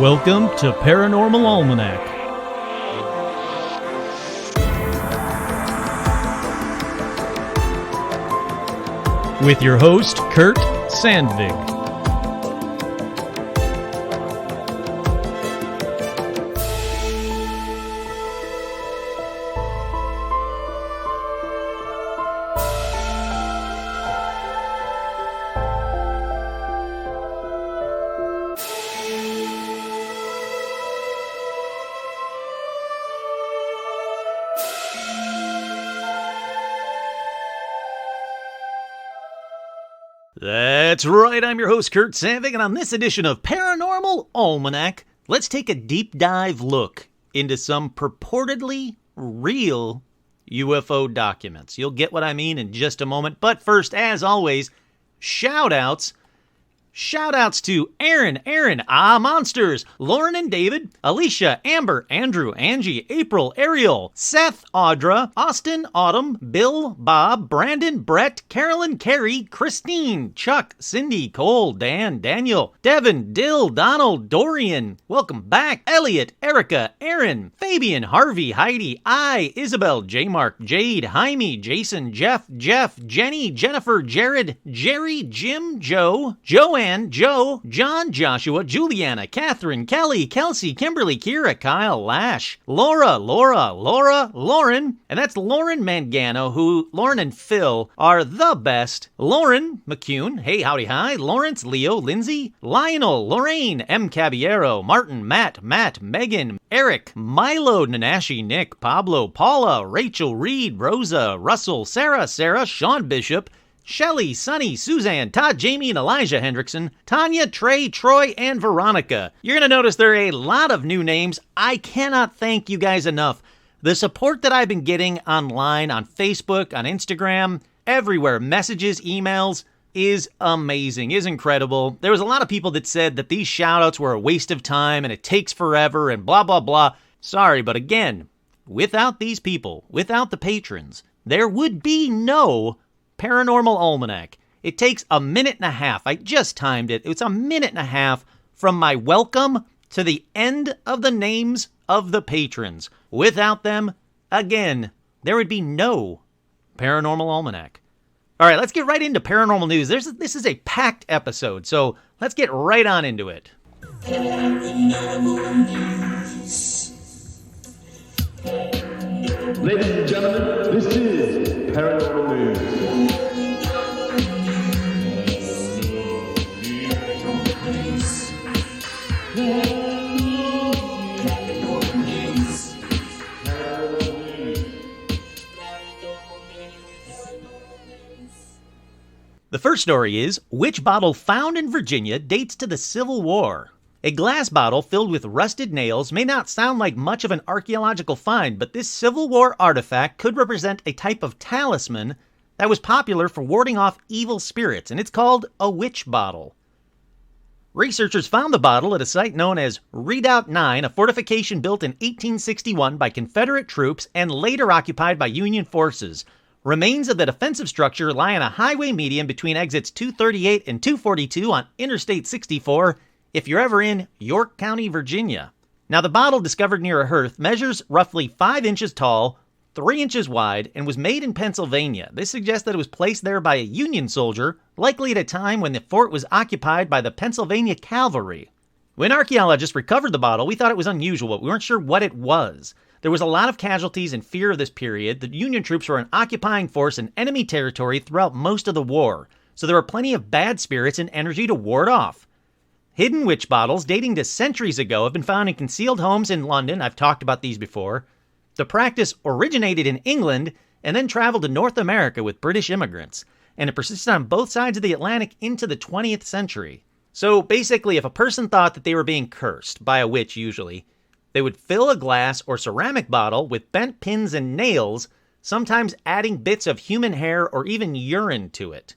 Welcome to Paranormal Almanac. With your host, Kurt Sandvig. That's right, I'm your host, Kurt Sandvig, and on this edition of Paranormal Almanac, let's take a deep dive look into some purportedly real UFO documents. You'll get what I mean in just a moment, but first, as always, shout-outs. Shout-outs to Aaron, Monsters, Lauren and David, Alicia, Amber, Andrew, Angie, April, Ariel, Seth, Audra, Austin, Autumn, Bill, Bob, Brandon, Brett, Carolyn, Carrie, Christine, Chuck, Cindy, Cole, Dan, Daniel, Devin, Dill, Donald, Dorian, welcome back, Elliot, Erica, Aaron, Fabian, Harvey, Heidi, Isabel, J. Mark, Jade, Jaime, Jason, Jeff, Jenny, Jennifer, Jared, Jerry, Jim, Joe, Joanne, Joe, John, Joshua, Juliana, Catherine, Kelly, Kelsey, Kimberly, Kira, Kyle, Lash, Laura, Lauren, and that's Lauren Mangano, who Lauren and Phil are the best. Lauren McCune, hey, howdy, hi. Lawrence, Leo, Lindsay, Lionel, Lorraine, M. Caballero, Martin, Matt, Megan, Eric, Milo, Nanashi, Nick, Pablo, Paula, Rachel, Reed, Rosa, Russell, Sarah, Sean Bishop, Shelly, Sunny, Suzanne, Todd, Jamie, and Elijah Hendrickson, Tanya, Trey, Troy, and Veronica. You're going to notice there are a lot of new names. I cannot thank you guys enough. The support that I've been getting online, on Facebook, on Instagram, everywhere, messages, emails, is amazing, is incredible. There was a lot of people that said that these shoutouts were a waste of time and it takes forever and blah, blah, blah. Sorry, but again, without these people, without the patrons, there would be no Paranormal Almanac. It takes a minute and a half. I just timed it. It's a minute and a half from my welcome to the end of the names of the patrons. Without them, again, there would be no Paranormal Almanac. All right, let's get right into paranormal news. This is a packed episode, so let's get right on into it. Paranormal news. Ladies and gentlemen, this is Paranormal News. The first story is, which bottle found in Virginia dates to the Civil War? A glass bottle filled with rusted nails may not sound like much of an archaeological find, but this Civil War artifact could represent a type of talisman that was popular for warding off evil spirits, and it's called a witch bottle. Researchers found the bottle at a site known as Redoubt 9, a fortification built in 1861 by Confederate troops and later occupied by Union forces. Remains of the defensive structure lie on a highway median between exits 238 and 242 on Interstate 64 if you're ever in York County, Virginia. Now, the bottle discovered near a hearth measures roughly 5 inches tall, 3 inches wide, and was made in Pennsylvania. This suggests that it was placed there by a Union soldier, likely at a time when the fort was occupied by the Pennsylvania Cavalry. When archaeologists recovered the bottle, we thought it was unusual, but we weren't sure what it was. There was a lot of casualties and fear of this period. The Union troops were an occupying force in enemy territory throughout most of the war, so there were plenty of bad spirits and energy to ward off. Hidden witch bottles dating to centuries ago have been found in concealed homes in London. I've talked about these before. The practice originated in England and then traveled to North America with British immigrants, and it persisted on both sides of the Atlantic into the 20th century. So basically, if a person thought that they were being cursed, by a witch usually, they would fill a glass or ceramic bottle with bent pins and nails, sometimes adding bits of human hair or even urine to it.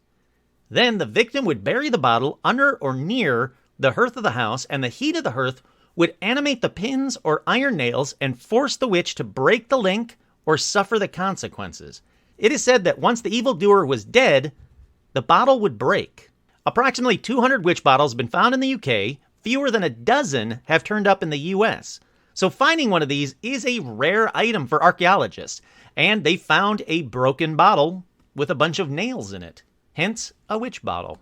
Then the victim would bury the bottle under or near the hearth of the house, and the heat of the hearth would animate the pins or iron nails and force the witch to break the link or suffer the consequences. It is said that once the evildoer was dead, the bottle would break. Approximately 200 witch bottles have been found in the UK, fewer than a dozen have turned up in the U.S. So finding one of these is a rare item for archaeologists, and they found a broken bottle with a bunch of nails in it, hence a witch bottle.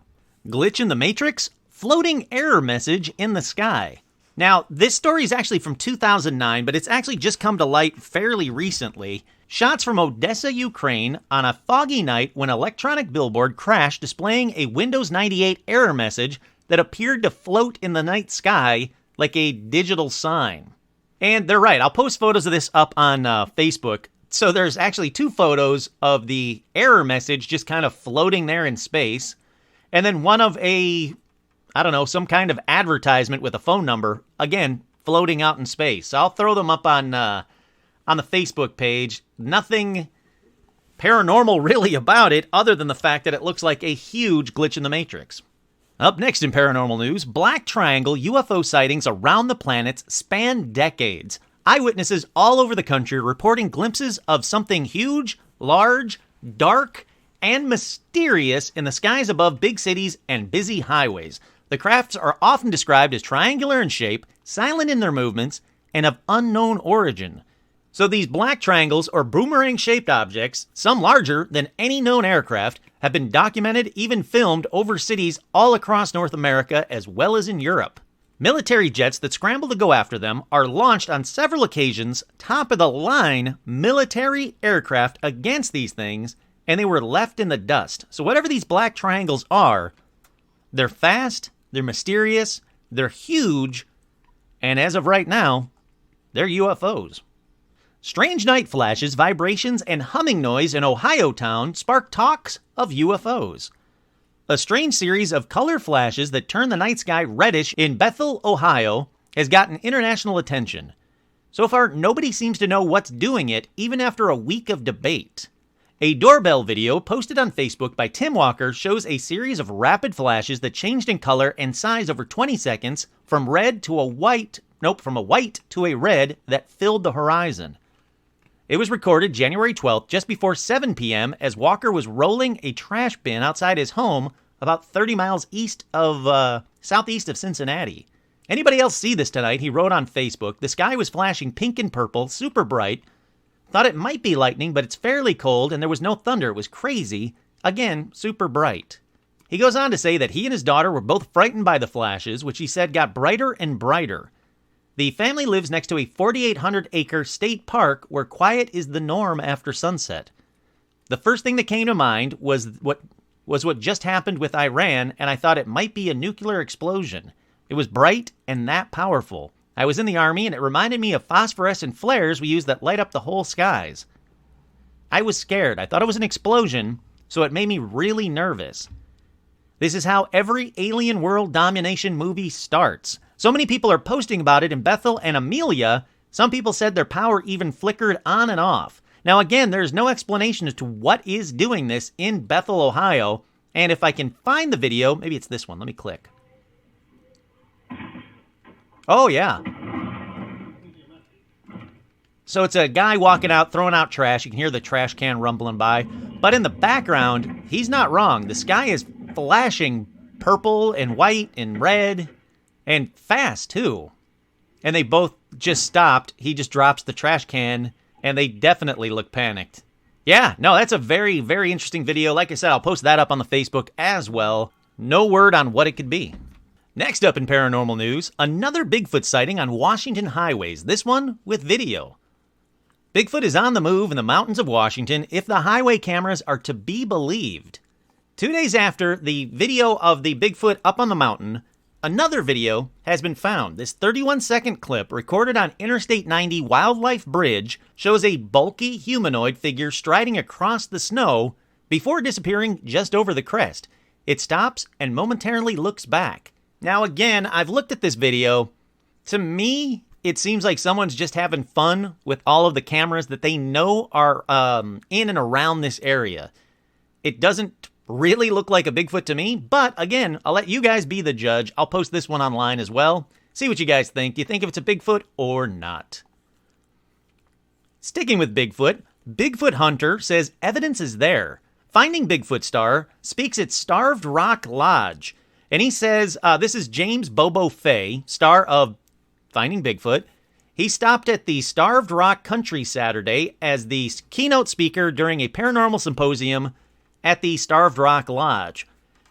Glitch in the Matrix? Floating error message in the sky. Now, this story is actually from 2009, but it's actually just come to light fairly recently. Shots from Odessa, Ukraine, on a foggy night when an electronic billboard crashed displaying a Windows 98 error message that appeared to float in the night sky like a digital sign. And they're right, I'll post photos of this up on Facebook. So there's actually 2 photos of the error message just kind of floating there in space, and then one of some kind of advertisement with a phone number, again, floating out in space. So I'll throw them up on the Facebook page. Nothing paranormal really about it other than the fact that it looks like a huge glitch in the Matrix. Up next in paranormal news, black triangle UFO sightings around the planets span decades. Eyewitnesses all over the country reporting glimpses of something huge, large, dark, and mysterious in the skies above big cities and busy highways. The crafts are often described as triangular in shape, silent in their movements, and of unknown origin. So these black triangles, or boomerang-shaped objects, some larger than any known aircraft, have been documented, even filmed over cities all across North America as well as in Europe. Military jets that scramble to go after them are launched on several occasions, top-of-the-line military aircraft against these things, and they were left in the dust. So whatever these black triangles are, they're fast, they're mysterious, they're huge, and as of right now, they're UFOs. Strange night flashes, vibrations, and humming noise in Ohio town spark talks of UFOs. A strange series of color flashes that turn the night sky reddish in Bethel, Ohio, has gotten international attention. So far, nobody seems to know what's doing it, even after a week of debate. A doorbell video posted on Facebook by Tim Walker shows a series of rapid flashes that changed in color and size over 20 seconds from a white to a red that filled the horizon. It was recorded January 12th, just before 7 p.m., as Walker was rolling a trash bin outside his home about 30 miles southeast of Cincinnati. Anybody else see this tonight? He wrote on Facebook, the sky was flashing pink and purple, super bright. Thought it might be lightning, but it's fairly cold, and there was no thunder. It was crazy. Again, super bright. He goes on to say that he and his daughter were both frightened by the flashes, which he said got brighter and brighter. The family lives next to a 4,800-acre state park where quiet is the norm after sunset. The first thing that came to mind was what just happened with Iran, and I thought it might be a nuclear explosion. It was bright and that powerful. I was in the Army, and it reminded me of phosphorescent flares we use that light up the whole skies. I was scared. I thought it was an explosion, so it made me really nervous. This is how every alien world domination movie starts. So many people are posting about it in Bethel and Amelia. Some people said their power even flickered on and off. Now again, there's no explanation as to what is doing this in Bethel, Ohio. And if I can find the video, maybe it's this one. Let me click. Oh, yeah. So it's a guy walking out, throwing out trash. You can hear the trash can rumbling by. But in the background, he's not wrong. The sky is flashing purple and white and red. And fast, too. And they both just stopped. He just drops the trash can, and they definitely look panicked. Yeah, no, that's a very, very interesting video. Like I said, I'll post that up on the Facebook as well. No word on what it could be. Next up in paranormal news, another Bigfoot sighting on Washington highways, this one with video. Bigfoot is on the move in the mountains of Washington if the highway cameras are to be believed. 2 days after the video of the Bigfoot up on the mountain, another video has been found. This 31-second clip recorded on Interstate 90 Wildlife Bridge shows a bulky humanoid figure striding across the snow before disappearing just over the crest. It stops and momentarily looks back. Now again, I've looked at this video. To me, it seems like someone's just having fun with all of the cameras that they know are in and around this area. It doesn't really look like a Bigfoot to me, but again, I'll let you guys be the judge. I'll post this one online as well. See what you guys think. Do you think if it's a Bigfoot or not? Sticking with Bigfoot, Bigfoot Hunter says evidence is there. Finding Bigfoot Star speaks at Starved Rock Lodge. And he says, this is James Bobo Fay, star of Finding Bigfoot. He stopped at the Starved Rock Country Saturday as the keynote speaker during a paranormal symposium at the Starved Rock Lodge.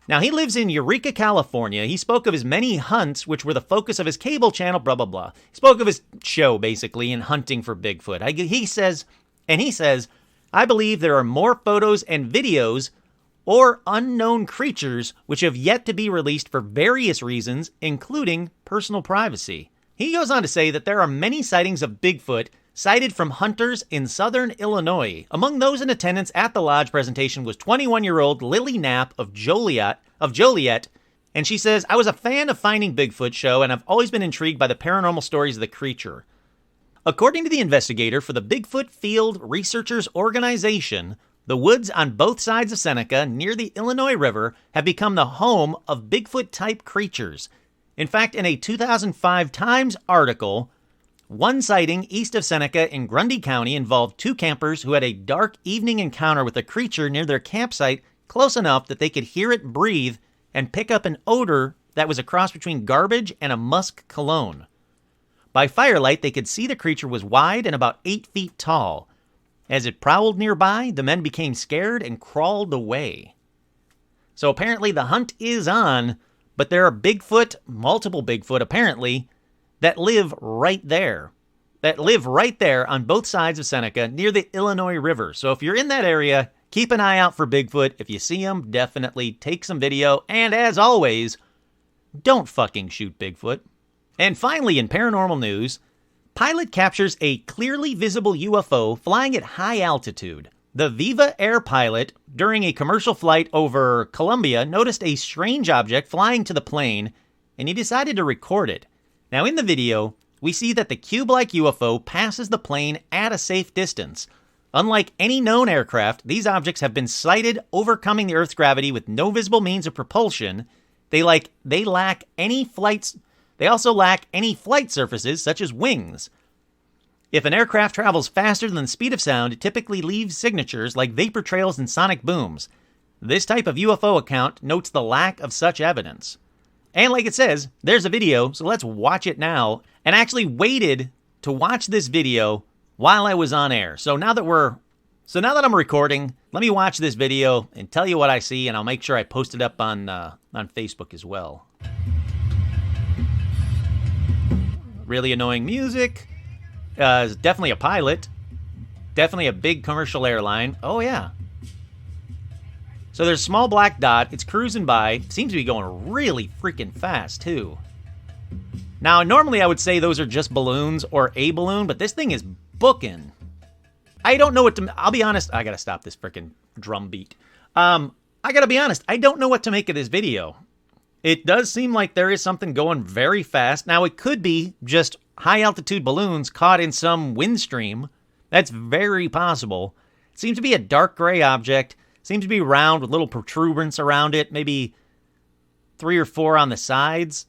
Now, he lives in Eureka, California. He spoke of his many hunts, which were the focus of his cable channel, blah, blah, blah. He spoke of his show, basically, in hunting for Bigfoot. He says, I believe there are more photos and videos or unknown creatures which have yet to be released for various reasons, including personal privacy. He goes on to say that there are many sightings of Bigfoot cited from hunters in southern Illinois. Among those in attendance at the lodge presentation was 21-year-old Lily Knapp of Joliet, and she says, I was a fan of Finding Bigfoot show, and I've always been intrigued by the paranormal stories of the creature. According to the investigator for the Bigfoot Field Researchers Organization, the woods on both sides of Seneca near the Illinois River have become the home of Bigfoot-type creatures. In fact, in a 2005 Times article, one sighting east of Seneca in Grundy County involved two campers who had a dark evening encounter with a creature near their campsite close enough that they could hear it breathe and pick up an odor that was a cross between garbage and a musk cologne. By firelight, they could see the creature was wide and about 8 feet tall. As it prowled nearby, the men became scared and crawled away. So apparently the hunt is on, but there are Bigfoot, multiple Bigfoot apparently, that live right there. On both sides of Seneca near the Illinois River. So if you're in that area, keep an eye out for Bigfoot. If you see them, definitely take some video. And as always, don't fucking shoot Bigfoot. And finally, in paranormal news, pilot captures a clearly visible UFO flying at high altitude. The Viva Air pilot, during a commercial flight over Colombia, noticed a strange object flying to the plane, and he decided to record it. Now, in the video, we see that the cube-like UFO passes the plane at a safe distance. Unlike any known aircraft, these objects have been sighted overcoming the Earth's gravity with no visible means of propulsion. They also lack any flight surfaces, such as wings. If an aircraft travels faster than the speed of sound, it typically leaves signatures like vapor trails and sonic booms. This type of UFO account notes the lack of such evidence. And like it says, there's a video, so let's watch it now. And actually waited to watch this video while I was on air. So now that I'm recording, let me watch this video and tell you what I see, and I'll make sure I post it up on Facebook as well. Really annoying music. Definitely a pilot. Definitely a big commercial airline. Oh, yeah. So there's a small black dot. It's cruising by. Seems to be going really freaking fast, too. Now, normally I would say those are just balloons or a balloon, but this thing is booking. I don't know what to... I'll be honest. I gotta stop this freaking drum beat. I gotta be honest. I don't know what to make of this video. It does seem like there is something going very fast. Now, it could be just high-altitude balloons caught in some wind stream. That's very possible. It seems to be a dark gray object. Seems to be round with little protuberance around it. Maybe 3 or 4 on the sides.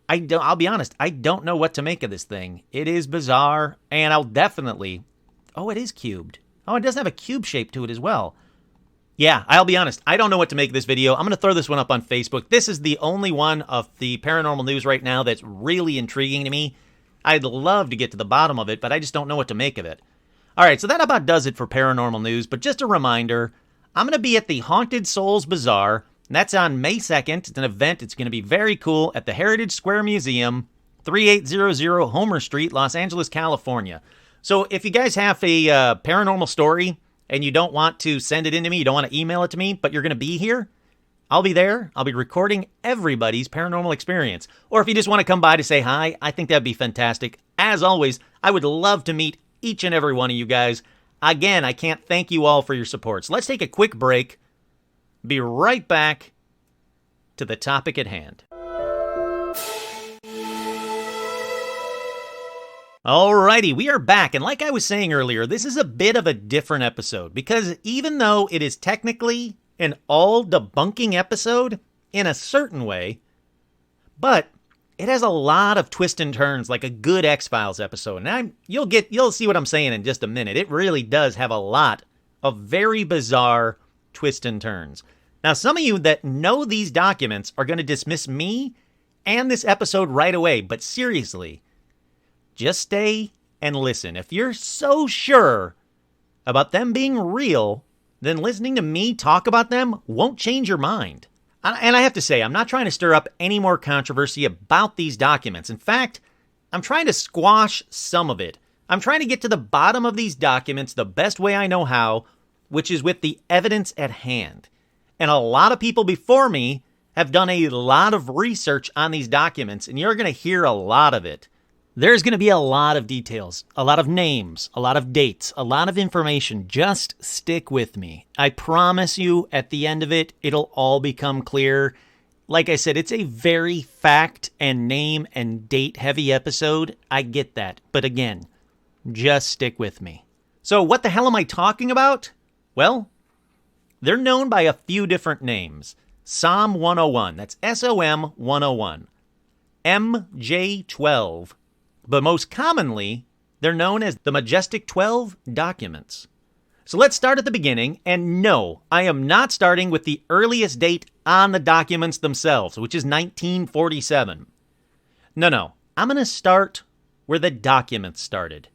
I'll be honest. I don't know what to make of this thing. It is bizarre, and I'll definitely... Oh, it is cubed. Oh, it does have a cube shape to it as well. Yeah, I'll be honest. I don't know what to make of this video. I'm going to throw this one up on Facebook. This is the only one of the paranormal news right now that's really intriguing to me. I'd love to get to the bottom of it, but I just don't know what to make of it. All right, so that about does it for paranormal news. But just a reminder, I'm going to be at the Haunted Souls Bazaar, and that's on May 2nd. It's an event. It's going to be very cool at the Heritage Square Museum, 3800 Homer Street, Los Angeles, California. So if you guys have a paranormal story and you don't want to send it in to me, you don't want to email it to me, but you're going to be here, I'll be there. I'll be recording everybody's paranormal experience. Or if you just want to come by to say hi, I think that'd be fantastic. As always, I would love to meet each and every one of you guys. Again, I can't thank you all for your support. So let's take a quick break. Be right back to the topic at hand. Alrighty, we are back, and like I was saying earlier, this is a bit of a different episode, because even though it is technically an all-debunking episode, in a certain way, but it has a lot of twists and turns, like a good X-Files episode, and you'll see what I'm saying in just a minute. It really does have a lot of very bizarre twists and turns. Now, some of you that know these documents are going to dismiss me and this episode right away, but seriously, just stay and listen. If you're so sure about them being real, then listening to me talk about them won't change your mind. And I have to say, I'm not trying to stir up any more controversy about these documents. In fact, I'm trying to squash some of it. I'm trying to get to the bottom of these documents the best way I know how, which is with the evidence at hand. And a lot of people before me have done a lot of research on these documents, and you're going to hear a lot of it. There's going to be a lot of details, a lot of names, a lot of dates, a lot of information. Just stick with me. I promise you, at the end of it, it'll all become clear. Like I said, it's a very fact and name and date heavy episode. I get that. But again, just stick with me. So what the hell am I talking about? Well, they're known by a few different names. SOM 101, that's SOM 101. MJ12. But most commonly, they're known as the Majestic 12 documents. So let's start at the beginning, and no, I am not starting with the earliest date on the documents themselves, which is 1947. No, I'm going to start where the documents started.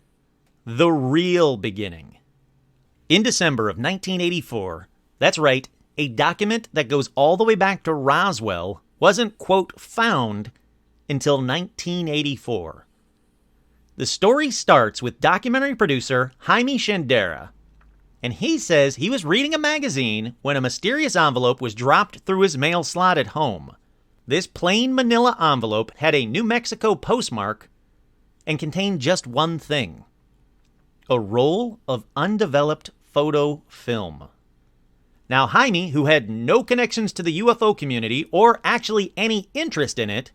The real beginning. In December of 1984, that's right, a document that goes all the way back to Roswell wasn't, quote, found until 1984. The story starts with documentary producer Jaime Shandera, and he says he was reading a magazine when a mysterious envelope was dropped through his mail slot at home. This plain manila envelope had a New Mexico postmark and contained just one thing: a roll of undeveloped photo film. Now, Jaime, who had no connections to the UFO community or actually any interest in it,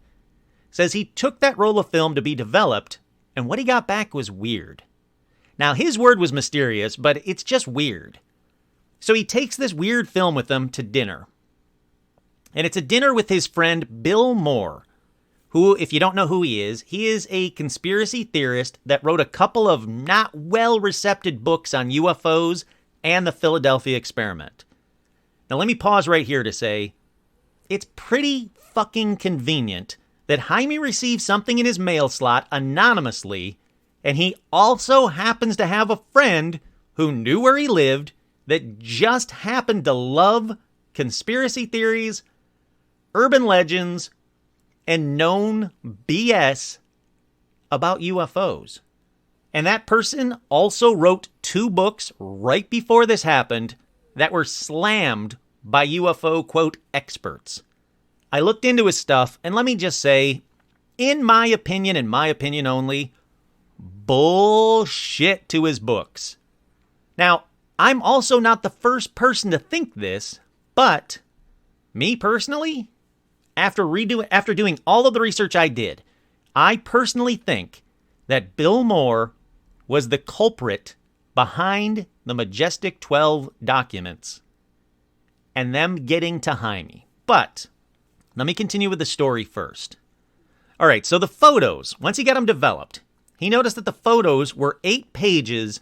says he took that roll of film to be developed, and what he got back was weird. Now, his word was mysterious, but it's just weird. So he takes this weird film with him to dinner. And it's a dinner with his friend Bill Moore, who, if you don't know who he is a conspiracy theorist that wrote a couple of not well-recepted books on UFOs and the Philadelphia experiment. Now, let me pause right here to say, it's pretty fucking convenient that Jaime received something in his mail slot anonymously, and he also happens to have a friend who knew where he lived that just happened to love conspiracy theories, urban legends, and known BS about UFOs. And that person also wrote 2 books right before this happened that were slammed by UFO, quote, experts. I looked into his stuff, and let me just say, in my opinion and my opinion only, bullshit to his books. Now, I'm also not the first person to think this, but me personally, after doing all of the research I did, I personally think that Bill Moore was the culprit behind the Majestic 12 documents and them getting to Jaime. But let me continue with the story first. All right, so the photos, once he got them developed, he noticed that the photos were 8 pages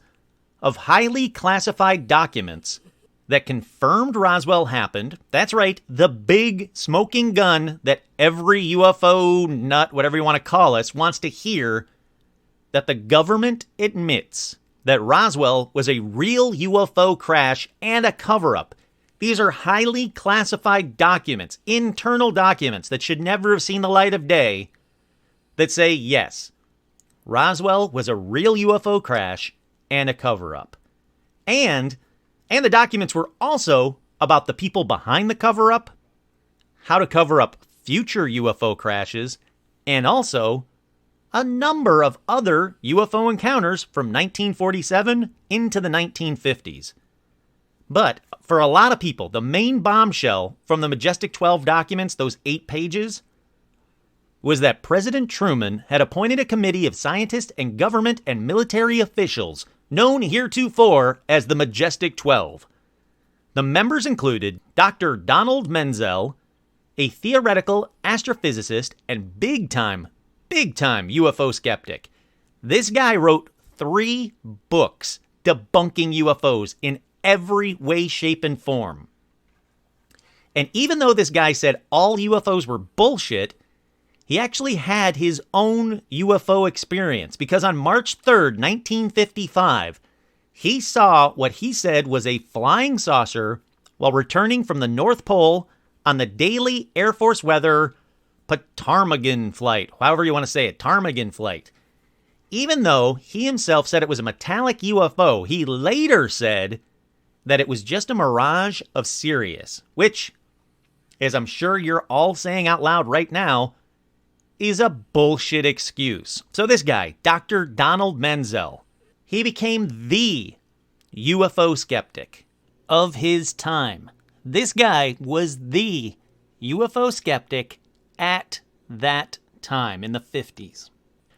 of highly classified documents that confirmed Roswell happened. That's right, the big smoking gun that every UFO nut, whatever you want to call us, wants to hear, that the government admits that Roswell was a real UFO crash and a cover-up. These are highly classified documents, internal documents that should never have seen the light of day, that say, yes, Roswell was a real UFO crash and a cover-up. And the documents were also about the people behind the cover-up, how to cover up future UFO crashes, and also a number of other UFO encounters from 1947 into the 1950s. But for a lot of people, the main bombshell from the Majestic 12 documents, those 8 pages, was that President Truman had appointed a committee of scientists and government and military officials known heretofore as the Majestic 12. The members included Dr. Donald Menzel, a theoretical astrophysicist and big-time UFO skeptic. This guy wrote 3 books debunking UFOs in every way, shape, and form. And even though this guy said all UFOs were bullshit, he actually had his own UFO experience because on March 3rd, 1955, he saw what he said was a flying saucer while returning from the North Pole on the daily Air Force weather Ptarmigan flight, however you want to say it, Ptarmigan flight. Even though he himself said it was a metallic UFO, he later said that it was just a mirage of Sirius, which, as I'm sure you're all saying out loud right now, is a bullshit excuse. So this guy, Dr. Donald Menzel, he became the UFO skeptic of his time. This guy was the UFO skeptic at that time in the 50s.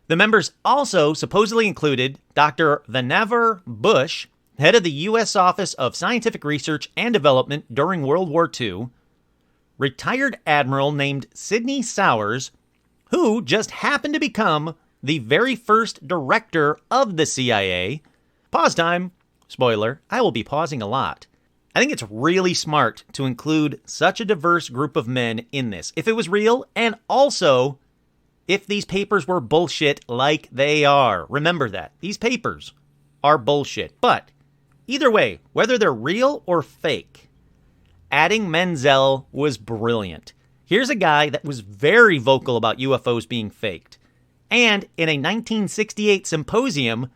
The members also supposedly included Dr. Vannevar Bush, head of the U.S. Office of Scientific Research and Development during World War II, retired admiral named Sidney Sowers, who just happened to become the very first director of the CIA. Pause time. Spoiler, I will be pausing a lot. I think it's really smart to include such a diverse group of men in this, if it was real, and also if these papers were bullshit like they are. Remember that. These papers are bullshit. But either way, whether they're real or fake, adding Menzel was brilliant. Here's a guy that was very vocal about UFOs being faked. And in a 1968 symposium,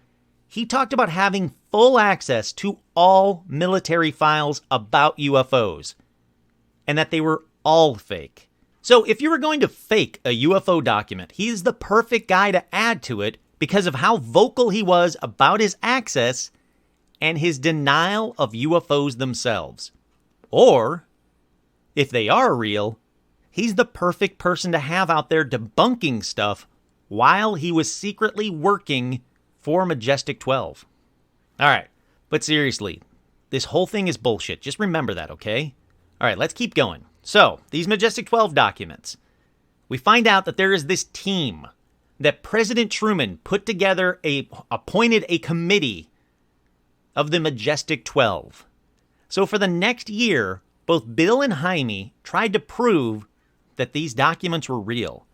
he talked about having full access to all military files about UFOs, and that they were all fake. So if you were going to fake a UFO document, he's the perfect guy to add to it because of how vocal he was about his access and his denial of UFOs themselves. Or, if they are real, he's the perfect person to have out there debunking stuff while he was secretly working for Majestic 12. All right, but seriously, this whole thing is bullshit. Just remember that, okay? All right, let's keep going. So, these Majestic 12 documents, we find out that there is this team that President Truman put together, appointed a committee of the Majestic 12. So for the next year, both Bill and Jaime tried to prove that these documents were real.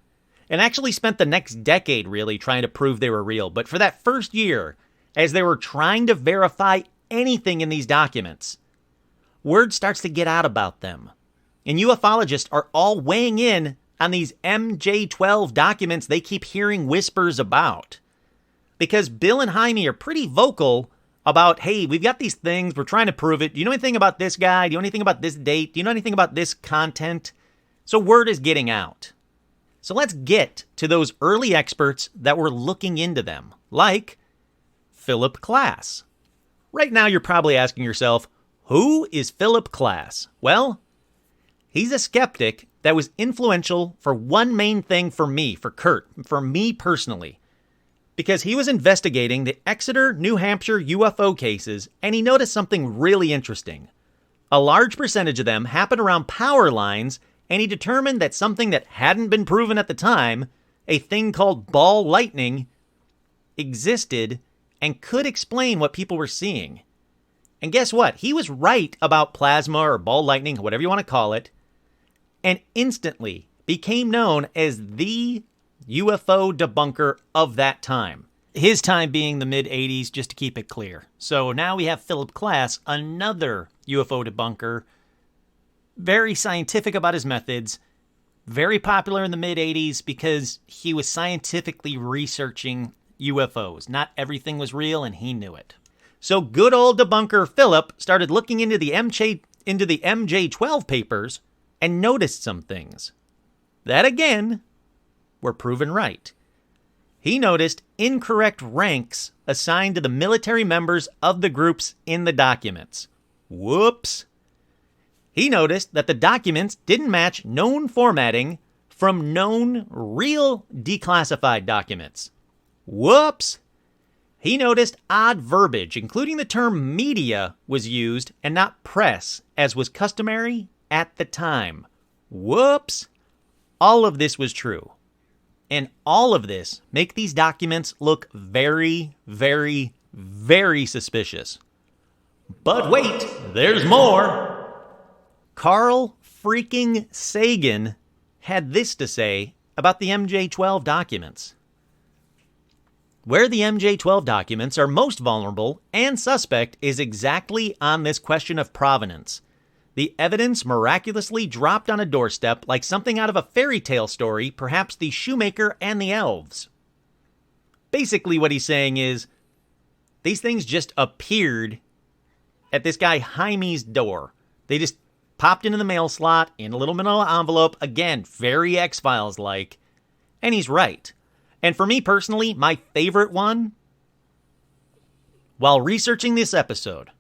And actually spent the next decade really trying to prove they were real. But for that first year, as they were trying to verify anything in these documents, word starts to get out about them. And ufologists are all weighing in on these MJ-12 documents they keep hearing whispers about. Because Bill and Jaime are pretty vocal about, hey, we've got these things, we're trying to prove it. Do you know anything about this guy? Do you know anything about this date? Do you know anything about this content? So word is getting out. So let's get to those early experts that were looking into them, like Philip Klass. Right now you're probably asking yourself, who is Philip Klass? Well, he's a skeptic that was influential for one main thing for me, for Kurt, for me personally. Because he was investigating the Exeter, New Hampshire UFO cases, and he noticed something really interesting. A large percentage of them happened around power lines, and he determined that something that hadn't been proven at the time, a thing called ball lightning, existed and could explain what people were seeing. And guess what? He was right about plasma or ball lightning, whatever you want to call it, and instantly became known as the UFO debunker of that time. His time being the mid-'80s, just to keep it clear. So now we have Philip Klass, another UFO debunker, very scientific about his methods, very popular in the mid-'80s because he was scientifically researching UFOs. Not everything was real, and he knew it. So good old debunker Philip started looking into the MJ-12 papers and noticed some things. That, again, were proven right. He noticed incorrect ranks assigned to the military members of the groups in the documents. Whoops. He noticed that the documents didn't match known formatting from known real declassified documents. Whoops. He noticed odd verbiage, including the term media, was used and not press, as was customary at the time. Whoops. All of this was true. And all of this make these documents look very, very, very suspicious. But wait, there's more. Carl freaking Sagan had this to say about the MJ-12 documents. Where the MJ-12 documents are most vulnerable and suspect is exactly on this question of provenance. The evidence miraculously dropped on a doorstep like something out of a fairy tale story, perhaps The Shoemaker and the Elves. Basically what he's saying is, these things just appeared at this guy Jaime's door. They just popped into the mail slot in a little manila envelope. Again, very X-Files-like. And he's right. And for me personally, my favorite one, while researching this episode,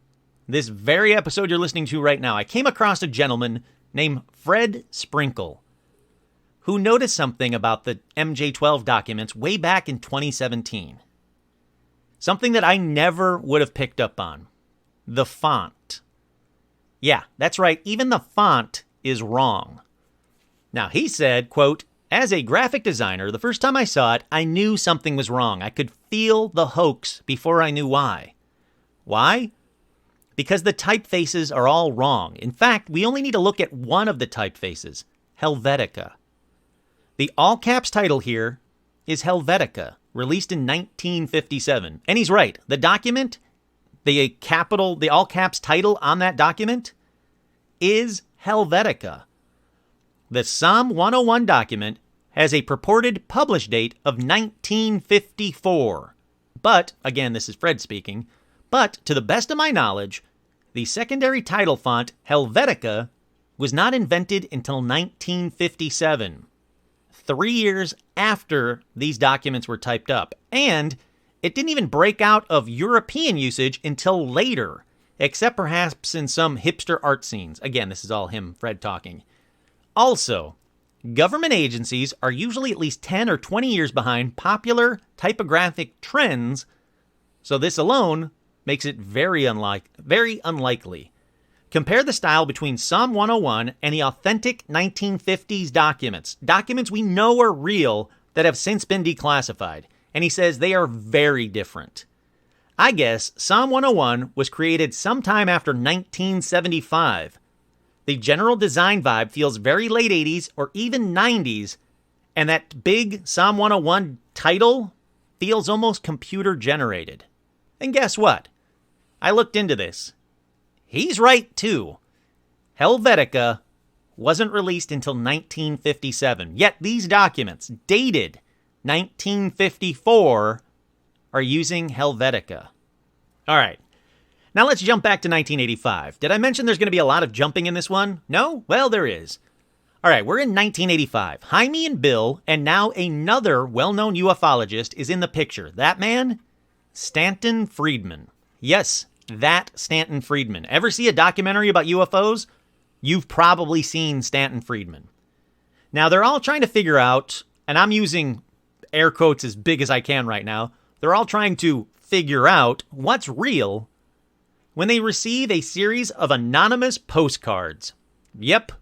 this very episode you're listening to right now, I came across a gentleman named Fred Sprinkle, who noticed something about the MJ-12 documents way back in 2017. Something that I never would have picked up on. The font. Yeah, that's right, even the font is wrong. Now, he said, quote, "As a graphic designer, the first time I saw it, I knew something was wrong. I could feel the hoax before I knew why. Why? Because the typefaces are all wrong. In fact, we only need to look at one of the typefaces, Helvetica. The all-caps title here is Helvetica, released in 1957. And he's right. The document, the all-caps title on that document is Helvetica. The Psalm 101 document has a purported publish date of 1954. But, again, this is Fred speaking, but to the best of my knowledge, the secondary title font, Helvetica, was not invented until 1957, 3 years after these documents were typed up. And it didn't even break out of European usage until later, except perhaps in some hipster art scenes. Again, this is all him, Fred, talking. Also, government agencies are usually at least 10 or 20 years behind popular typographic trends, so this alone makes it very unlikely. Compare the style between Psalm 101 and the authentic 1950s documents we know are real that have since been declassified, and he says they are very different. I guess Psalm 101 was created sometime after 1975. The general design vibe feels very late 80s or even 90s, and that big Psalm 101 title feels almost computer generated. And guess what? I looked into this. He's right too. Helvetica wasn't released until 1957, yet these documents, dated 1954, are using Helvetica. All right. Now let's jump back to 1985. Did I mention there's going to be a lot of jumping in this one? No? Well, there is. All right, we're in 1985. Jaime and Bill, and now another well-known ufologist is in the picture. That man? Stanton Friedman. Yes, that Stanton Friedman. Ever see a documentary about UFOs? You've probably seen Stanton Friedman. Now, they're all trying to figure out, and I'm using air quotes as big as I can right now, they're all trying to figure out what's real when they receive a series of anonymous postcards. Yep,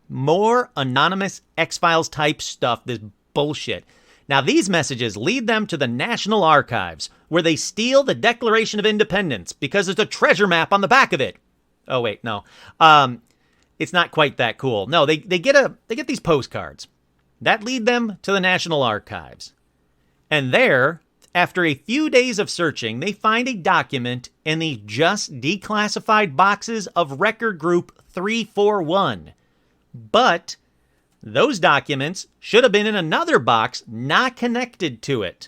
more anonymous X-Files type stuff, this bullshit. Now, these messages lead them to the National Archives, where they steal the Declaration of Independence because there's a treasure map on the back of it. Oh, wait, no. It's not quite that cool. No, they get these postcards that lead them to the National Archives. And there, after a few days of searching, they find a document in the just declassified boxes of Record Group 341. But those documents should have been in another box not connected to it.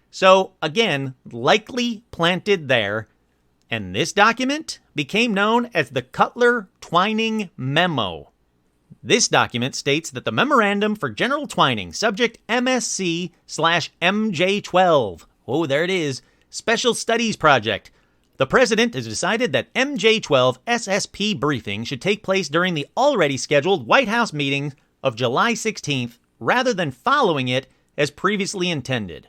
So, again, likely planted there. And this document became known as the Cutler-Twining Memo. This document states that the Memorandum for General Twining, subject MSC/MJ12. Oh, there it is. Special Studies Project. The president has decided that MJ12 SSP briefing should take place during the already scheduled White House meeting of July 16th rather than following it as previously intended.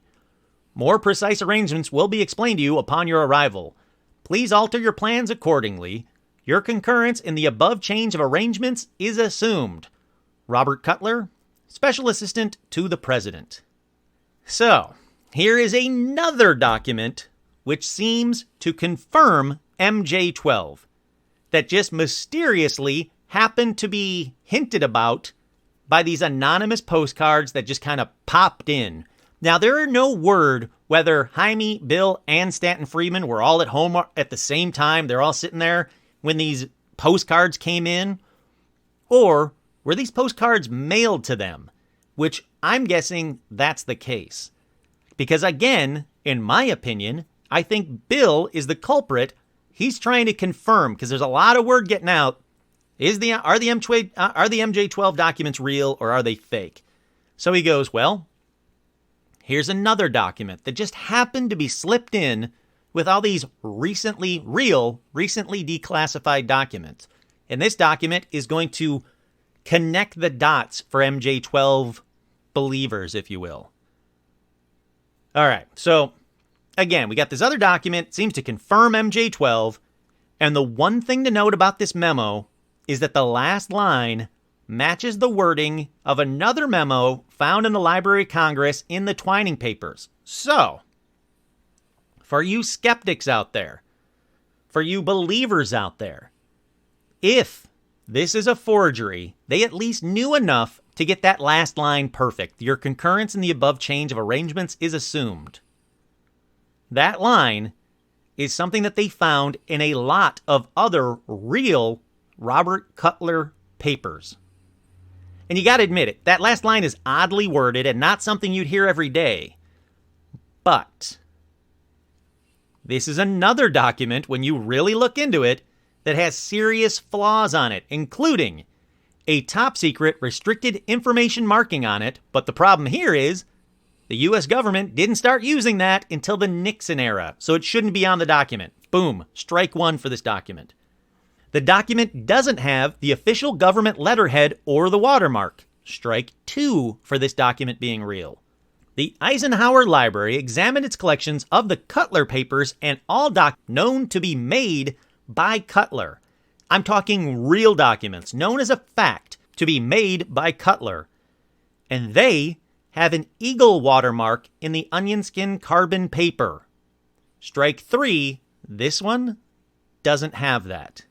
More precise arrangements will be explained to you upon your arrival. Please alter your plans accordingly. Your concurrence in the above change of arrangements is assumed. Robert Cutler, Special Assistant to the President. So, here is another document which seems to confirm MJ12, that just mysteriously happened to be hinted about by these anonymous postcards that just kind of popped in. Now, there are no word whether Jaime, Bill, and Stanton Friedman were all at home at the same time. They're all sitting there when these postcards came in. Or were these postcards mailed to them? Which I'm guessing that's the case. Because again, in my opinion, I think Bill is the culprit. He's trying to confirm, because there's a lot of word getting out. Are the MJ-12 documents real or are they fake? So he goes, well, here's another document that just happened to be slipped in with all these recently declassified documents. And this document is going to connect the dots for MJ-12 believers, if you will. All right, so again, we got this other document, seems to confirm MJ-12, and the one thing to note about this memo is that the last line matches the wording of another memo found in the Library of Congress in the Twining Papers. So, for you skeptics out there, for you believers out there, if this is a forgery, they at least knew enough to get that last line perfect. Your concurrence in the above change of arrangements is assumed. That line is something that they found in a lot of other real Robert Cutler papers. And you got to admit it, that last line is oddly worded and not something you'd hear every day. But this is another document, when you really look into it, that has serious flaws on it, including a top secret restricted information marking on it. But the problem here is the U.S. government didn't start using that until the Nixon era, so it shouldn't be on the document. Boom, strike one for this document. The document doesn't have the official government letterhead or the watermark. Strike two for this document being real. The Eisenhower Library examined its collections of the Cutler papers and all documents known to be made by Cutler. I'm talking real documents known as a fact to be made by Cutler. And they have an eagle watermark in the onion skin carbon paper. Strike three, this one doesn't have that.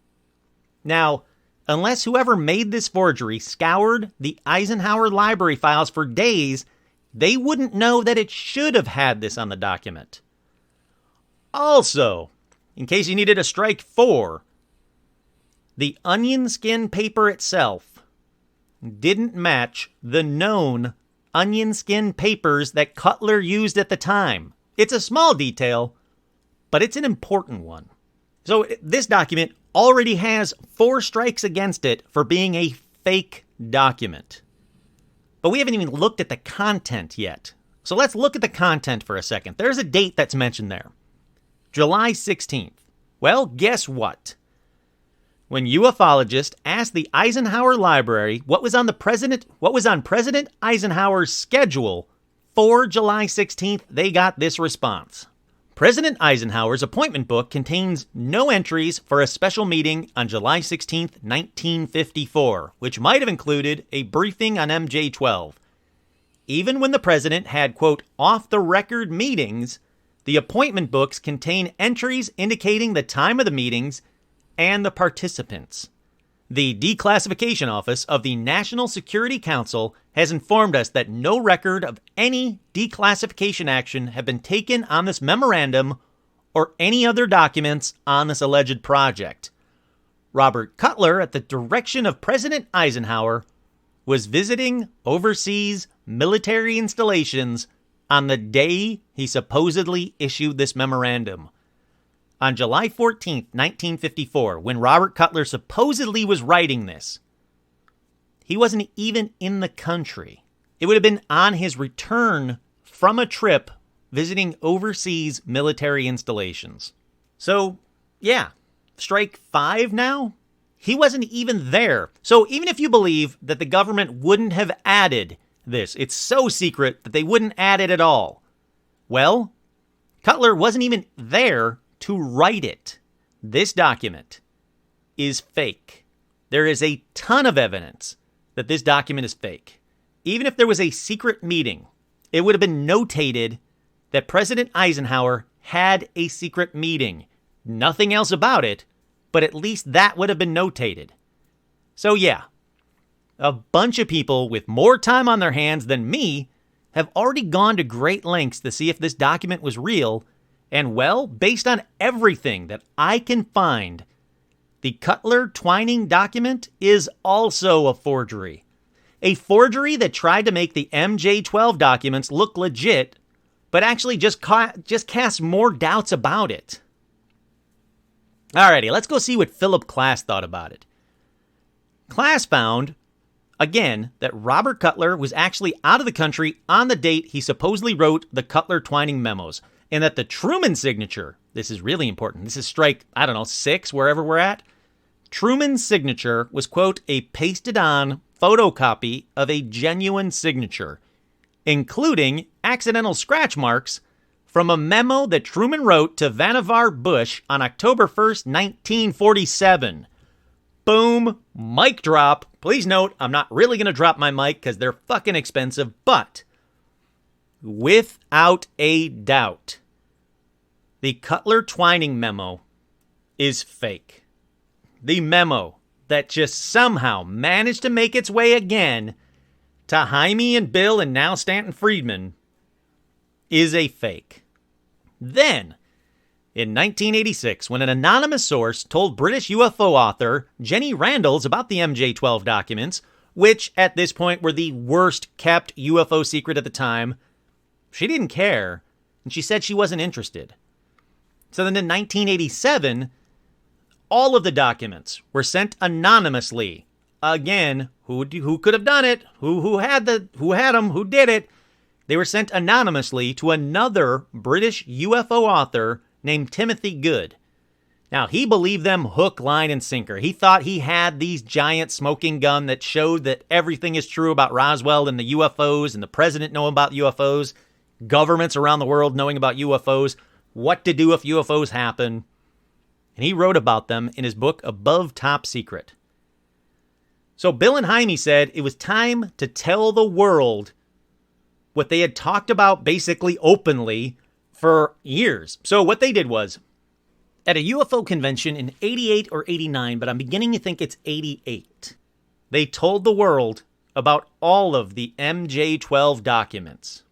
Now, unless whoever made this forgery scoured the Eisenhower Library files for days, they wouldn't know that it should have had this on the document. Also, in case you needed a strike four, the onion skin paper itself didn't match the known onion skin papers that Cutler used at the time. It's a small detail, but it's an important one. So this document already has 4 strikes against it for being a fake document. But we haven't even looked at the content yet. So let's look at the content for a second. There's a date that's mentioned there. July 16th. Well, guess what? When ufologists asked the Eisenhower Library what was on President Eisenhower's schedule for July 16th, they got this response. President Eisenhower's appointment book contains no entries for a special meeting on July 16, 1954, which might have included a briefing on MJ-12. Even when the president had, quote, off-the-record meetings, the appointment books contain entries indicating the time of the meetings and the participants. The Declassification Office of the National Security Council has informed us that no record of any declassification action have been taken on this memorandum or any other documents on this alleged project. Robert Cutler, at the direction of President Eisenhower, was visiting overseas military installations on the day he supposedly issued this memorandum. On July 14, 1954, when Robert Cutler supposedly was writing this, he wasn't even in the country. It would have been on his return from a trip visiting overseas military installations. So, yeah, strike 5 now? He wasn't even there. So even if you believe that the government wouldn't have added this, it's so secret that they wouldn't add it at all. Well, Cutler wasn't even there to write it. This document is fake. There is a ton of evidence that this document is fake. Even if there was a secret meeting, it would have been notated that President Eisenhower had a secret meeting. Nothing else about it, but at least that would have been notated. So yeah, a bunch of people with more time on their hands than me have already gone to great lengths to see if this document was real, and well, based on everything that I can find, the Cutler-Twining document is also a forgery. A forgery that tried to make the MJ-12 documents look legit, but actually just casts more doubts about it. Alrighty, let's go see what Philip Klass thought about it. Klass found, again, that Robert Cutler was actually out of the country on the date he supposedly wrote the Cutler-Twining memos, and that the Truman signature, this is really important, this is strike, 6, wherever we're at, Truman's signature was, quote, a pasted-on photocopy of a genuine signature, including accidental scratch marks from a memo that Truman wrote to Vannevar Bush on October 1st, 1947. Boom, mic drop. Please note, I'm not really going to drop my mic because they're fucking expensive, but without a doubt, the Cutler-Twining memo is fake. The memo that just somehow managed to make its way again to Jaime and Bill and now Stanton Friedman is a fake. Then, in 1986, when an anonymous source told British UFO author Jenny Randalls about the MJ-12 documents, which at this point were the worst kept UFO secret at the time, she didn't care, and she said she wasn't interested. So then in 1987, all of the documents were sent anonymously. Again, who could have done it? Who had them? Who did it? They were sent anonymously to another British UFO author named Timothy Good. Now, he believed them hook, line, and sinker. He thought he had these giant smoking gun that showed that everything is true about Roswell and the UFOs, and the president knowing about UFOs, governments around the world knowing about UFOs, what to do if UFOs happen. And he wrote about them in his book, Above Top Secret. So Bill and Jaime said it was time to tell the world what they had talked about basically openly for years. So what they did was, at a UFO convention in 88 or 89, but I'm beginning to think it's 88, they told the world about all of the MJ-12 documents.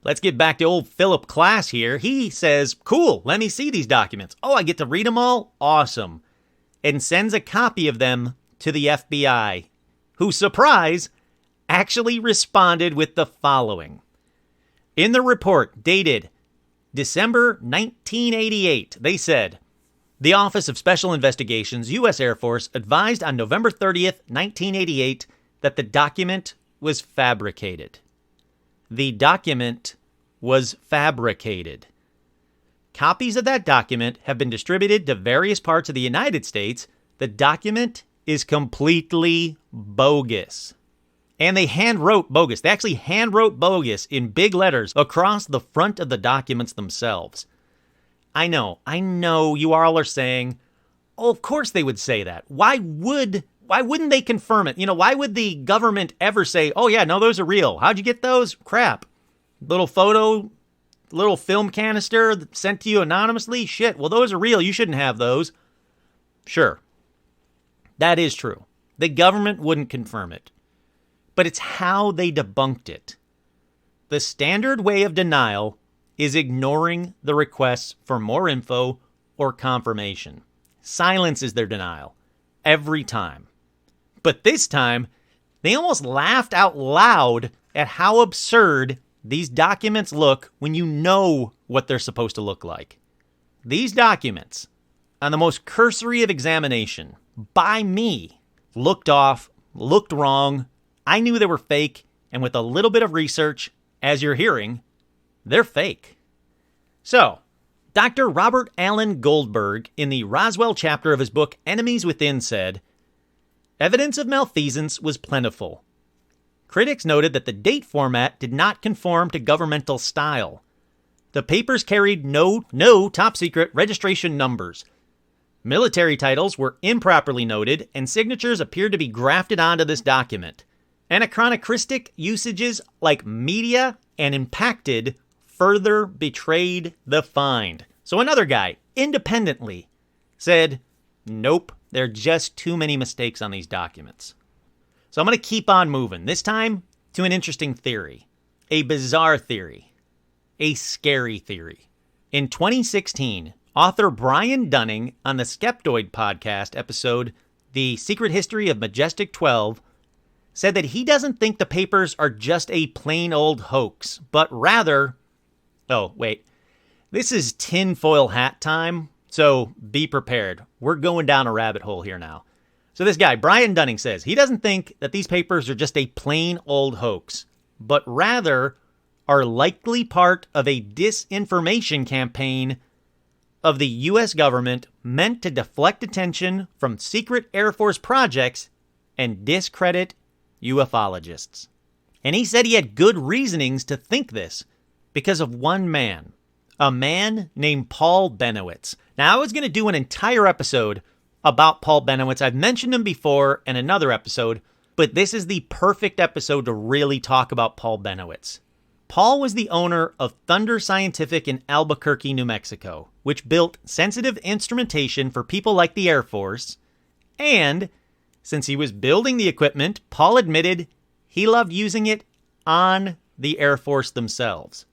Let's get back to old Philip Klass here. He says, cool, let me see these documents. Oh, I get to read them all? Awesome. And sends a copy of them to the FBI, who, surprise, actually responded with the following. In the report dated December 1988, they said, the Office of Special Investigations, U.S. Air Force, advised on November 30th, 1988, that the document was fabricated. The document was fabricated. Copies of that document have been distributed to various parts of the United States. The document is completely bogus. And they hand-wrote bogus. They actually hand-wrote bogus in big letters across the front of the documents themselves. I know you all are saying, oh, of course they would say that. Why wouldn't they confirm it? Why would the government ever say, oh yeah, no, those are real. How'd you get those? Crap. Little photo, little film canister sent to you anonymously? Shit, well, those are real. You shouldn't have those. Sure. That is true. The government wouldn't confirm it. But it's how they debunked it. The standard way of denial is ignoring the requests for more info or confirmation. Silence is their denial. Every time. But this time, they almost laughed out loud at how absurd these documents look when you know what they're supposed to look like. These documents, on the most cursory of examination, by me, looked off, looked wrong. I knew they were fake, and with a little bit of research, as you're hearing, they're fake. So, Dr. Robert Allen Goldberg, in the Roswell chapter of his book Enemies Within, said, evidence of malfeasance was plentiful. Critics noted that the date format did not conform to governmental style. The papers carried no top-secret registration numbers. Military titles were improperly noted, and signatures appeared to be grafted onto this document. Anachronistic usages like media and impacted further betrayed the find. So another guy, independently, said, nope, There are just too many mistakes on these documents. So I'm going to keep on moving, this time to an interesting theory, a bizarre theory, a scary theory. In 2016, author Brian Dunning on the Skeptoid podcast episode, The Secret History of Majestic 12, said that he doesn't think the papers are just a plain old hoax, but rather... Oh, wait. This is tinfoil hat time, so be prepared. We're going down a rabbit hole here now. So this guy, Brian Dunning, says he doesn't think that these papers are just a plain old hoax, but rather are likely part of a disinformation campaign of the U.S. government meant to deflect attention from secret Air Force projects and discredit ufologists. And he said he had good reasonings to think this because of one man, a man named Paul Bennewitz. Now, I was going to do an entire episode about Paul Bennewitz. I've mentioned him before in another episode, but this is the perfect episode to really talk about Paul Bennewitz. Paul was the owner of Thunder Scientific in Albuquerque, New Mexico, which built sensitive instrumentation for people like the Air Force. And since he was building the equipment, Paul admitted he loved using it on the Air Force themselves.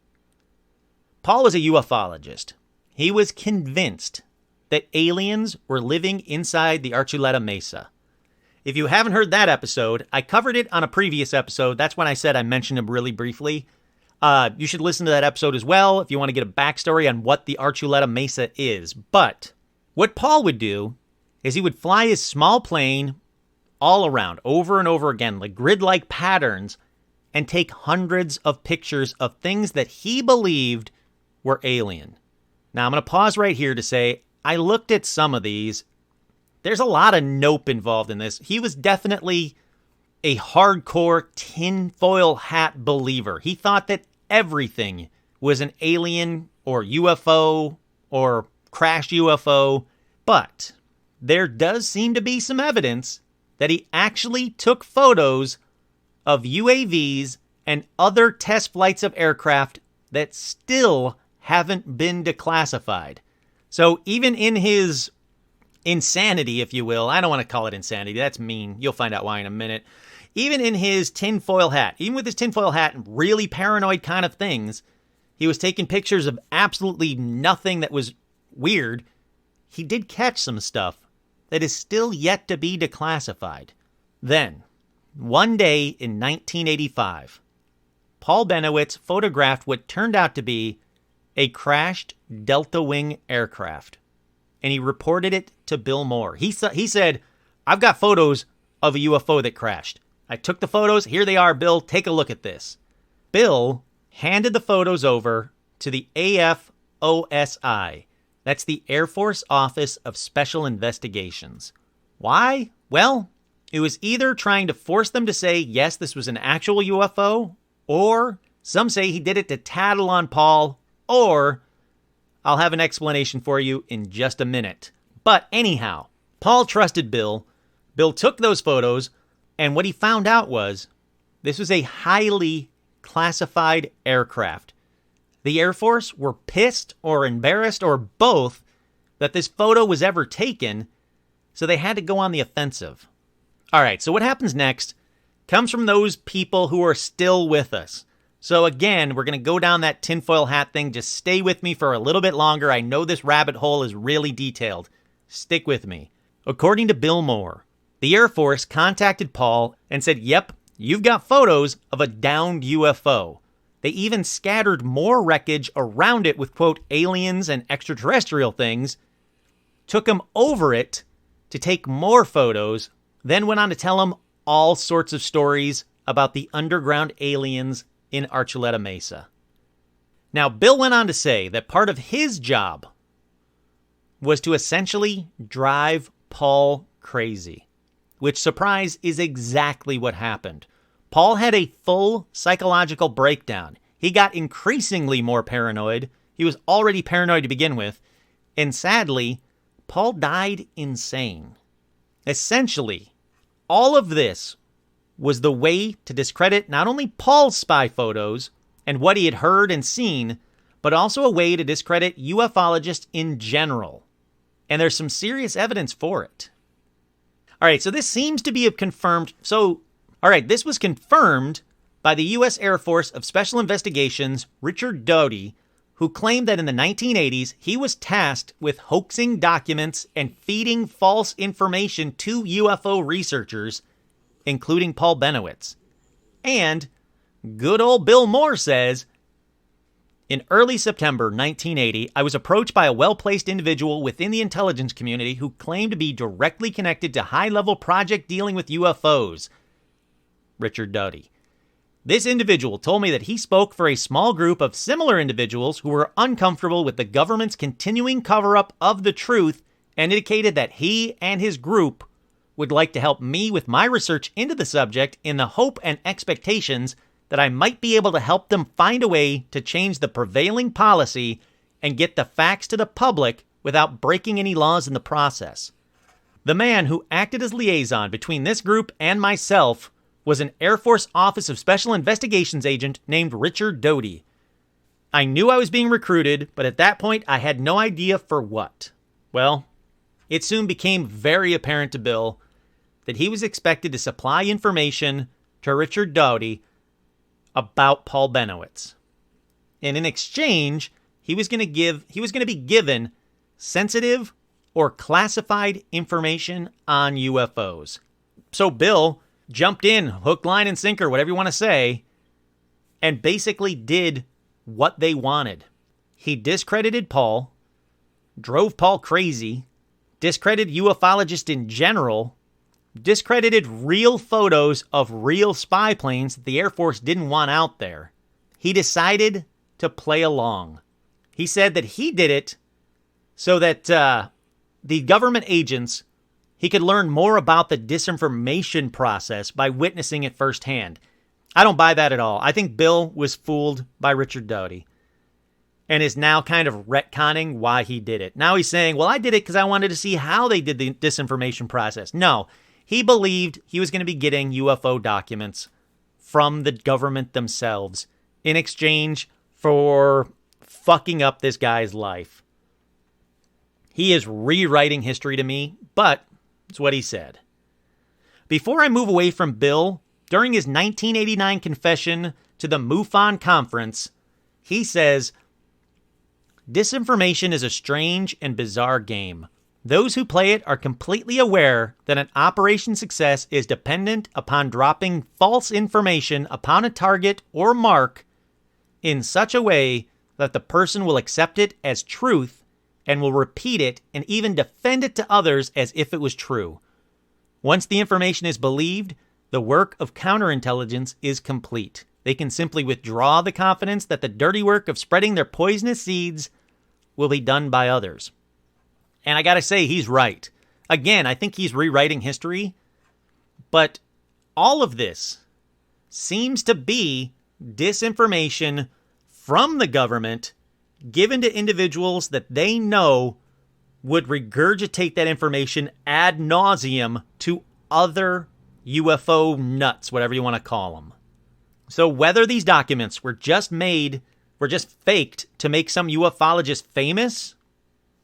Paul was a ufologist. He was convinced that aliens were living inside the Archuleta Mesa. If you haven't heard that episode, I covered it on a previous episode. That's when I said I mentioned him really briefly. You should listen to that episode as well if you want to get a backstory on what the Archuleta Mesa is. But what Paul would do is he would fly his small plane all around, over and over again, like grid-like patterns, and take hundreds of pictures of things that he believed were alien. Now, I'm going to pause right here to say, I looked at some of these. There's a lot of nope involved in this. He was definitely a hardcore tinfoil hat believer. He thought that everything was an alien or UFO or crashed UFO. But there does seem to be some evidence that he actually took photos of UAVs and other test flights of aircraft that still haven't been declassified. So even in his insanity, if you will, I don't want to call it insanity, that's mean, you'll find out why in a minute. Even in his tinfoil hat, even with his tinfoil hat and really paranoid kind of things, he was taking pictures of absolutely nothing that was weird. He did catch some stuff that is still yet to be declassified. Then, one day in 1985, Paul Bennewitz photographed what turned out to be a crashed Delta Wing aircraft, and he reported it to Bill Moore. He said, I've got photos of a UFO that crashed. I took the photos. Here they are, Bill. Take a look at this. Bill handed the photos over to the AFOSI. That's the Air Force Office of Special Investigations. Why? Well, it was either trying to force them to say, yes, this was an actual UFO, or some say he did it to tattle on Paul, or I'll have an explanation for you in just a minute. But anyhow, Paul trusted Bill. Bill took those photos, and what he found out was this was a highly classified aircraft. The Air Force were pissed or embarrassed or both that this photo was ever taken, so they had to go on the offensive. All right, so what happens next comes from those people who are still with us. So again, we're going to go down that tinfoil hat thing. Just stay with me for a little bit longer. I know this rabbit hole is really detailed. Stick with me. According to Bill Moore, the Air Force contacted Paul and said, yep, you've got photos of a downed UFO. They even scattered more wreckage around it with, quote, aliens and extraterrestrial things, took him over it to take more photos, then went on to tell him all sorts of stories about the underground aliens in Archuleta Mesa. Now, Bill went on to say that part of his job was to essentially drive Paul crazy, which, surprise, is exactly what happened. Paul had a full psychological breakdown. He got increasingly more paranoid. He was already paranoid to begin with. And sadly, Paul died insane. Essentially, all of this was the way to discredit not only Paul's spy photos and what he had heard and seen, but also a way to discredit ufologists in general. And there's some serious evidence for it. All right, so this seems to be a confirmed. This was confirmed by the U.S. Air Force of Special Investigations, Richard Doty, who claimed that in the 1980s, he was tasked with hoaxing documents and feeding false information to UFO researchers, including Paul Bennewitz. And good old Bill Moore says, in early September 1980, I was approached by a well-placed individual within the intelligence community who claimed to be directly connected to high-level project dealing with UFOs. Richard Doty. This individual told me that he spoke for a small group of similar individuals who were uncomfortable with the government's continuing cover-up of the truth and indicated that he and his group would like to help me with my research into the subject in the hope and expectations that I might be able to help them find a way to change the prevailing policy and get the facts to the public without breaking any laws in the process. The man who acted as liaison between this group and myself was an Air Force Office of Special Investigations agent named Richard Doty. I knew I was being recruited, but at that point I had no idea for what. Well, it soon became very apparent to Bill that he was expected to supply information to Richard Doty about Paul Bennewitz. And in exchange, he was going to be given sensitive or classified information on UFOs. So Bill jumped in, hook, line, and sinker, whatever you want to say, and basically did what they wanted. He discredited Paul, drove Paul crazy, discredited ufologists in general, discredited real photos of real spy planes that the Air Force didn't want out there. He decided to play along. He said that he did it so that the government agents, he could learn more about the disinformation process by witnessing it firsthand. I don't buy that at all. I think Bill was fooled by Richard Doty and is now kind of retconning why he did it. Now he's saying, well, I did it because I wanted to see how they did the disinformation process. No. He believed he was going to be getting UFO documents from the government themselves in exchange for fucking up this guy's life. He is rewriting history to me, but it's what he said. Before I move away from Bill, during his 1989 confession to the MUFON conference, he says, "Disinformation is a strange and bizarre game. Those who play it are completely aware that an operation's success is dependent upon dropping false information upon a target or mark in such a way that the person will accept it as truth and will repeat it and even defend it to others as if it was true. Once the information is believed, the work of counterintelligence is complete. They can simply withdraw the confidence that the dirty work of spreading their poisonous seeds will be done by others." And I gotta say, he's right. Again, I think he's rewriting history. But all of this seems to be disinformation from the government given to individuals that they know would regurgitate that information ad nauseum to other UFO nuts, whatever you want to call them. So whether these documents were just faked to make some ufologist famous,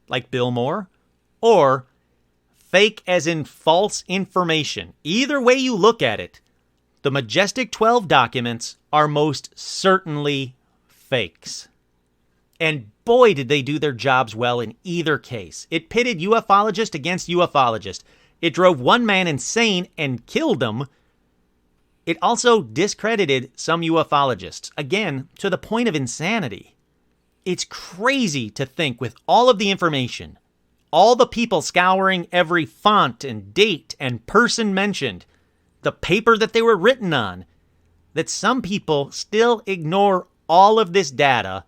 like Bill Moore, or fake as in false information. Either way you look at it, the Majestic 12 documents are most certainly fakes. And boy, did they do their jobs well in either case. It pitted ufologist against ufologist. It drove one man insane and killed him. It also discredited some ufologists, again, to the point of insanity. It's crazy to think with all of the information, all the people scouring every font and date and person mentioned, the paper that they were written on, that some people still ignore all of this data,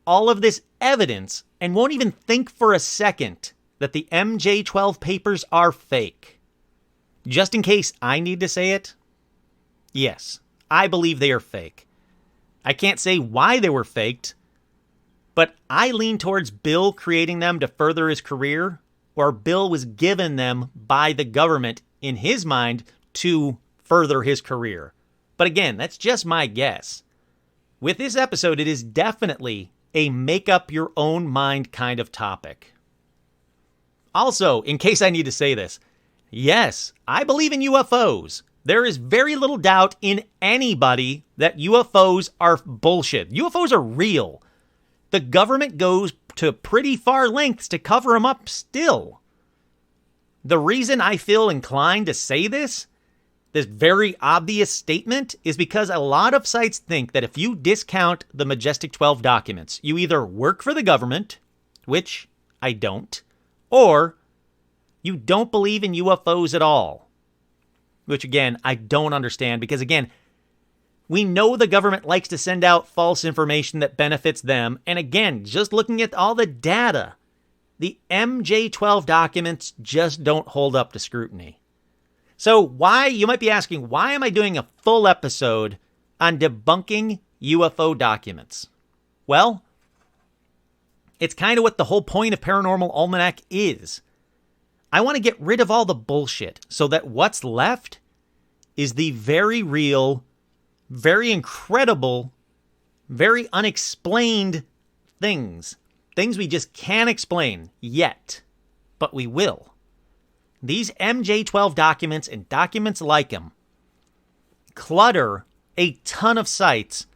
all of this evidence, and won't even think for a second that the MJ-12 papers are fake. Just in case I need to say it, yes, I believe they are fake. I can't say why they were faked, but I lean towards Bill creating them to further his career, or Bill was given them by the government in his mind to further his career. But again, that's just my guess. With this episode, it is definitely a make up your own mind kind of topic. Also, in case I need to say this, Yes, I believe in UFOs. There is very little doubt in anybody that UFOs are bullshit. UFOs are real. The government goes to pretty far lengths to cover them up still. The reason I feel inclined to say this very obvious statement, is because a lot of sites think that if you discount the Majestic 12 documents, you either work for the government, which I don't, or you don't believe in UFOs at all. Which, again, I don't understand because, again, we know the government likes to send out false information that benefits them. And again, just looking at all the data, the MJ12 documents just don't hold up to scrutiny. So you might be asking, why am I doing a full episode on debunking UFO documents? Well, it's kind of what the whole point of Paranormal Almanac is. I want to get rid of all the bullshit so that what's left is the very real, very incredible, very unexplained things. Things we just can't explain yet, but we will. These MJ12 documents and documents like them clutter a ton of sites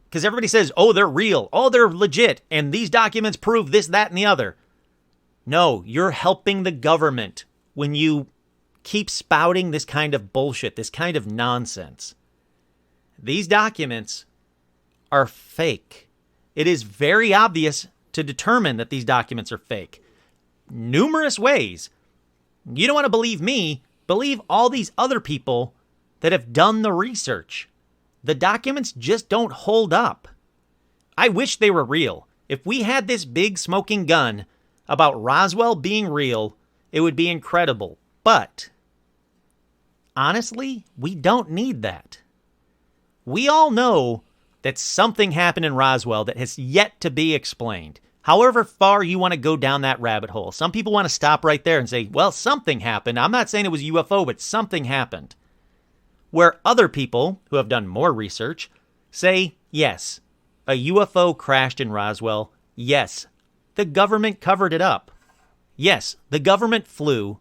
because everybody says, oh, they're real, oh, they're legit, and these documents prove this, that, and the other. No, you're helping the government when you keep spouting this kind of bullshit, this kind of nonsense. These documents are fake. It is very obvious to determine that these documents are fake. Numerous ways. You don't want to believe me, believe all these other people that have done the research. The documents just don't hold up. I wish they were real. If we had this big smoking gun about Roswell being real, it would be incredible. But honestly, we don't need that. We all know that something happened in Roswell that has yet to be explained. However far you want to go down that rabbit hole. Some people want to stop right there and say, well, something happened. I'm not saying it was a UFO, but something happened. Where other people who have done more research say, yes, a UFO crashed in Roswell. Yes, the government covered it up. Yes, the government flew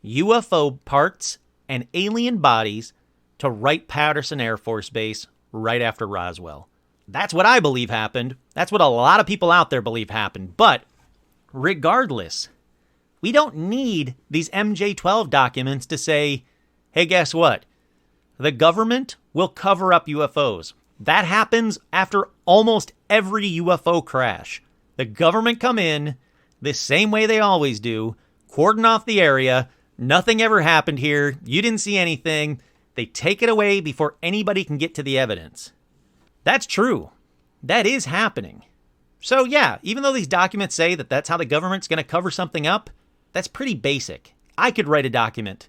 UFO parts and alien bodies to Wright-Patterson Air Force Base right after Roswell. That's what I believe happened. That's what a lot of people out there believe happened. But regardless, we don't need these MJ12 documents to say, hey, guess what? The government will cover up UFOs. That happens after almost every UFO crash. The government come in the same way they always do, cordon off the area. Nothing ever happened here. You didn't see anything. They take it away before anybody can get to the evidence. That's true. That is happening. So yeah, even though these documents say that that's how the government's going to cover something up, that's pretty basic. I could write a document,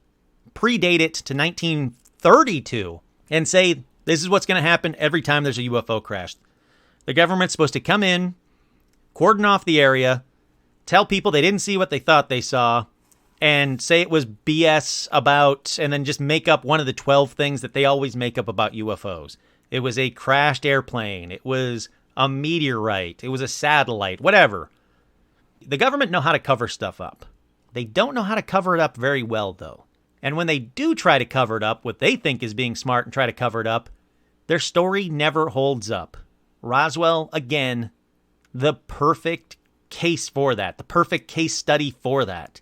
predate it to 1932, and say this is what's going to happen every time there's a UFO crash. The government's supposed to come in, cordon off the area, tell people they didn't see what they thought they saw, and say it was BS about, and then just make up one of the 12 things that they always make up about UFOs. It was a crashed airplane. It was a meteorite. It was a satellite, whatever. The government know how to cover stuff up. They don't know how to cover it up very well, though. And when they do try to cover it up, what they think is being smart and try to cover it up, their story never holds up. Roswell, again, the perfect case for that. The perfect case study for that.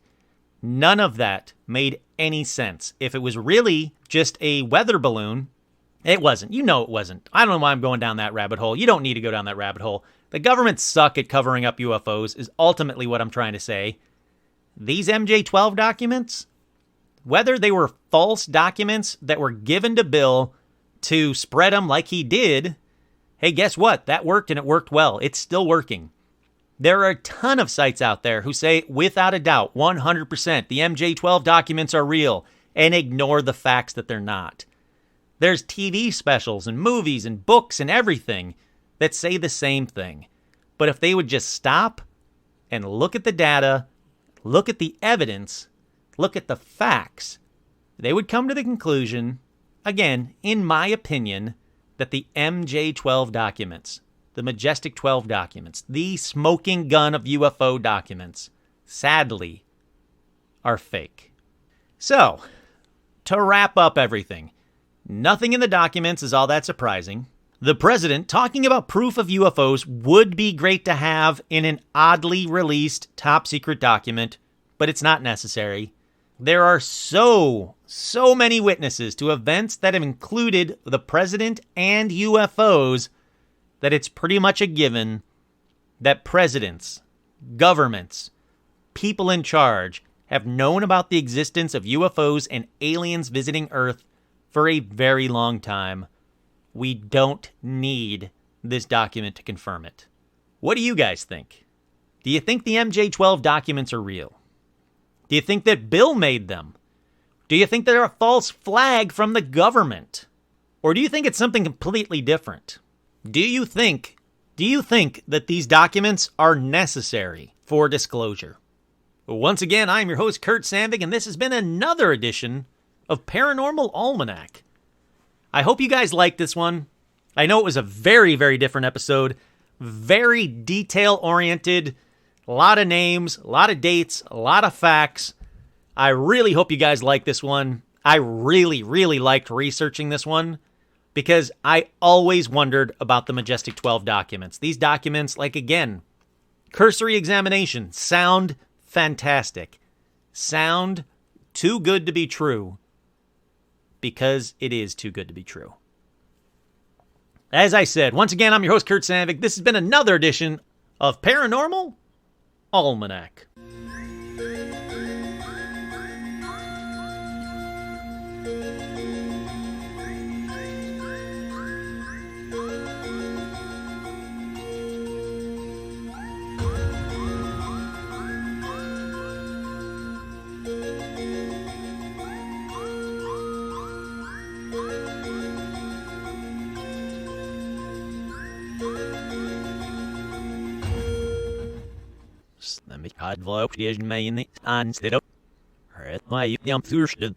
None of that made any sense. If it was really just a weather balloon, it wasn't. You know it wasn't. I don't know why I'm going down that rabbit hole. You don't need to go down that rabbit hole. The government suck at covering up UFOs is ultimately what I'm trying to say. These MJ12 documents, whether they were false documents that were given to Bill to spread them like he did, hey, guess what? That worked and it worked well. It's still working. There are a ton of sites out there who say, without a doubt, 100%, the MJ12 documents are real, and ignore the facts that they're not. There's TV specials and movies and books and everything that say the same thing. But if they would just stop and look at the data, look at the evidence, look at the facts, they would come to the conclusion, again, in my opinion, that the MJ12 documents, the Majestic 12 documents, the smoking gun of UFO documents, sadly, are fake. So, to wrap up everything, nothing in the documents is all that surprising. The president talking about proof of UFOs would be great to have in an oddly released top secret document, but it's not necessary. There are so many witnesses to events that have included the president and UFOs that it's pretty much a given that presidents, governments, people in charge have known about the existence of UFOs and aliens visiting Earth for a very long time. We don't need this document to confirm it. What do you guys think? Do you think the MJ-12 documents are real? Do you think that Bill made them? Do you think they're a false flag from the government? Or do you think it's something completely different? Do you think that these documents are necessary for disclosure? Once again, I'm your host, Kurt Sandvik, and this has been another edition of Paranormal Almanac. I hope you guys liked this one. I know it was a very, very different episode. Very detail-oriented. A lot of names, a lot of dates, a lot of facts. I really hope you guys like this one. I really, really liked researching this one because I always wondered about the Majestic 12 documents. These documents, like again, cursory examination, sound fantastic. Sound too good to be true. Because it is too good to be true. As I said, once again, I'm your host, Kurt Sandvik. This has been another edition of Paranormal Almanac. Let me advocate my anställd. Rätt mig, jag förstår.